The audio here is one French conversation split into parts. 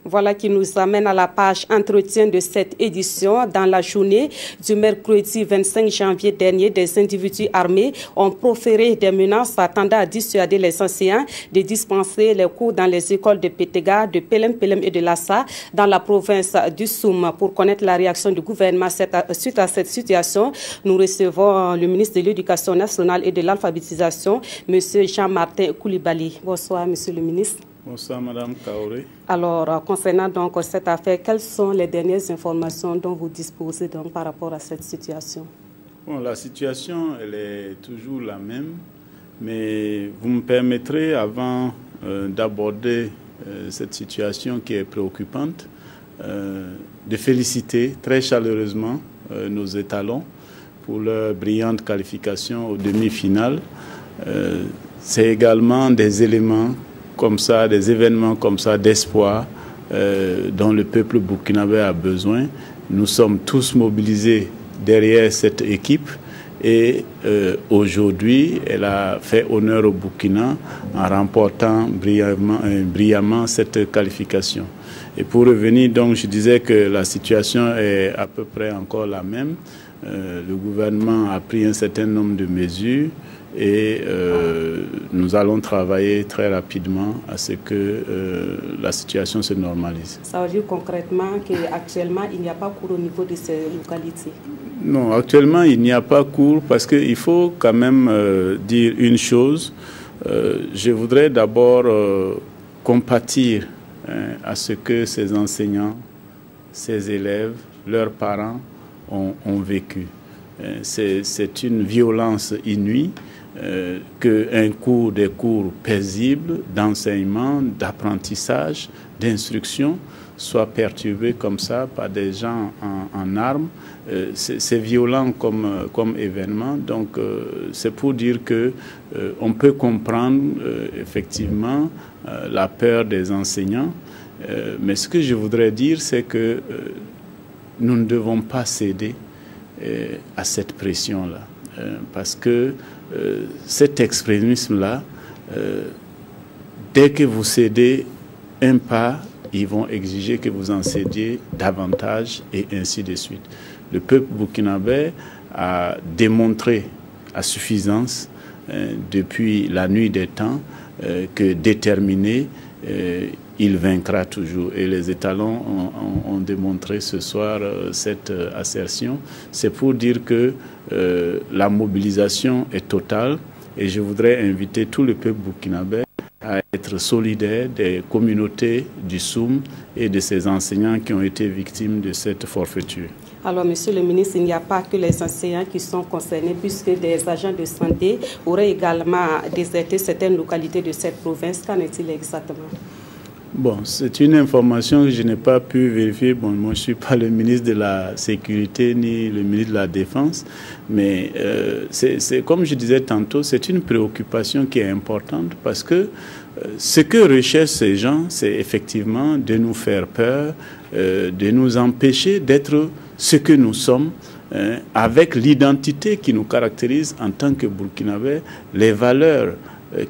Voilà qui nous amène à la page entretien de cette édition. Dans la journée du mercredi 25 janvier dernier, des individus armés ont proféré des menaces tendant à dissuader les enseignants de dispenser les cours dans les écoles de Pétéga, de Pelem et de Lassa dans la province du Soum. Pour connaître la réaction du gouvernement suite à cette situation, nous recevons le ministre de l'Éducation nationale et de l'alphabétisation, M. Jean-Martin Koulibaly. Bonsoir, Monsieur le ministre. Bonsoir, Madame Kaoré. Alors, concernant donc cette affaire, quelles sont les dernières informations dont vous disposez donc par rapport à cette situation? Bon, la situation, elle est toujours la même, mais vous me permettrez, avant d'aborder cette situation qui est préoccupante, de féliciter très chaleureusement nos étalons pour leur brillante qualification aux demi-finales. C'est également des éléments comme ça, des événements comme ça d'espoir dont le peuple burkinabé a besoin. Nous sommes tous mobilisés derrière cette équipe et aujourd'hui, elle a fait honneur au Burkina en remportant brillamment cette qualification. Et pour revenir, donc, je disais que la situation est à peu près encore la même. Le gouvernement a pris un certain nombre de mesures et nous allons travailler très rapidement à ce que la situation se normalise. Ça veut dire concrètement qu'actuellement, il n'y a pas cours au niveau de ces localités? Non, actuellement, il n'y a pas cours parce qu'il faut quand même dire une chose. Je voudrais d'abord compatir à ce que ces enseignants, ces élèves, leurs parents ont vécu. C'est une violence inouïe des cours paisibles d'enseignement, d'apprentissage, d'instruction soient perturbés comme ça par des gens en armes. C'est violent comme événement. Donc c'est pour dire que on peut comprendre effectivement la peur des enseignants. Mais ce que je voudrais dire, c'est que nous ne devons pas céder à cette pression-là. Parce que cet extrémisme-là, dès que vous cédez un pas, ils vont exiger que vous en cédiez davantage et ainsi de suite. Le peuple burkinabé a démontré à suffisance depuis la nuit des temps que déterminé, il vaincra toujours. Et les étalons ont démontré ce soir cette assertion. C'est pour dire que la mobilisation est totale et je voudrais inviter tout le peuple burkinabé à être solidaire des communautés du Soum et de ces enseignants qui ont été victimes de cette forfaiture. Alors, Monsieur le ministre, il n'y a pas que les enseignants qui sont concernés, puisque des agents de santé auraient également déserté certaines localités de cette province. Qu'en est-il exactement? Bon, c'est une information que je n'ai pas pu vérifier. Bon, moi, je ne suis pas le ministre de la Sécurité ni le ministre de la Défense, mais c'est comme je disais tantôt, c'est une préoccupation qui est importante parce que ce que recherchent ces gens, c'est effectivement de nous faire peur, de nous empêcher d'être ce que nous sommes, avec l'identité qui nous caractérise en tant que Burkinabés, les valeurs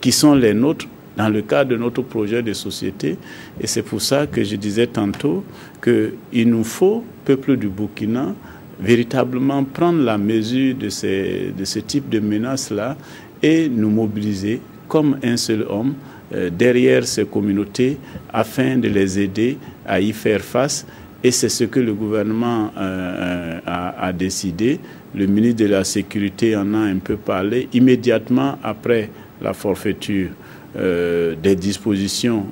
qui sont les nôtres dans le cadre de notre projet de société. Et c'est pour ça que je disais tantôt qu'il nous faut, peuple du Burkina, véritablement prendre la mesure de ce type de menaces-là et nous mobiliser comme un seul homme derrière ces communautés afin de les aider à y faire face. Et c'est ce que le gouvernement a décidé. Le ministre de la Sécurité en a un peu parlé. Immédiatement après la forfaiture, des dispositions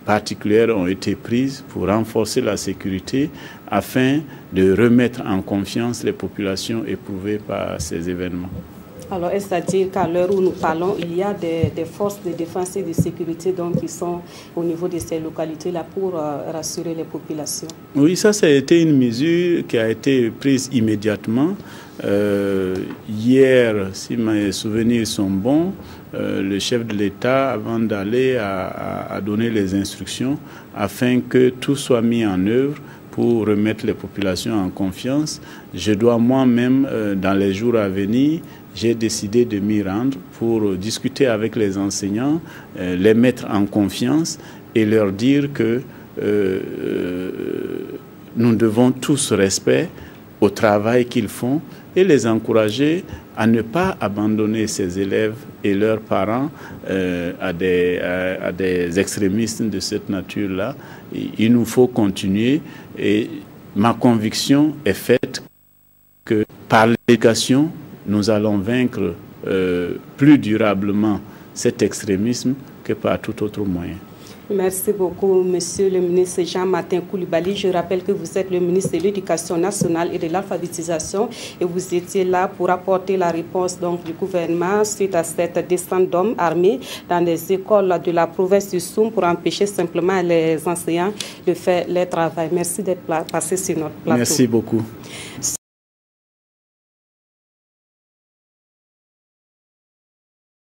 particulières ont été prises pour renforcer la sécurité afin de remettre en confiance les populations éprouvées par ces événements. Alors, est-ce à dire qu'à l'heure où nous parlons, il y a des forces de défense et de sécurité donc, qui sont au niveau de ces localités-là pour rassurer les populations? Oui, ça a été une mesure qui a été prise immédiatement. Hier, si mes souvenirs sont bons, le chef de l'État, avant d'aller, a donné les instructions afin que tout soit mis en œuvre pour remettre les populations en confiance. Je dois moi-même, dans les jours à venir, j'ai décidé de m'y rendre pour discuter avec les enseignants, les mettre en confiance et leur dire que nous devons tous respect au travail qu'ils font et les encourager à ne pas abandonner ces élèves et leurs parents à des extrémistes de cette nature-là. Il nous faut continuer et ma conviction est faite que par l'éducation, nous allons vaincre plus durablement cet extrémisme que par tout autre moyen. Merci beaucoup, Monsieur le ministre Jean-Martin Coulibaly. Je rappelle que vous êtes le ministre de l'Éducation nationale et de l'alphabétisation et vous étiez là pour apporter la réponse donc, du gouvernement suite à cette descente d'hommes armés dans les écoles de la province du Soum pour empêcher simplement les enseignants de faire leur travail. Merci d'être passé sur notre plateau. Merci beaucoup.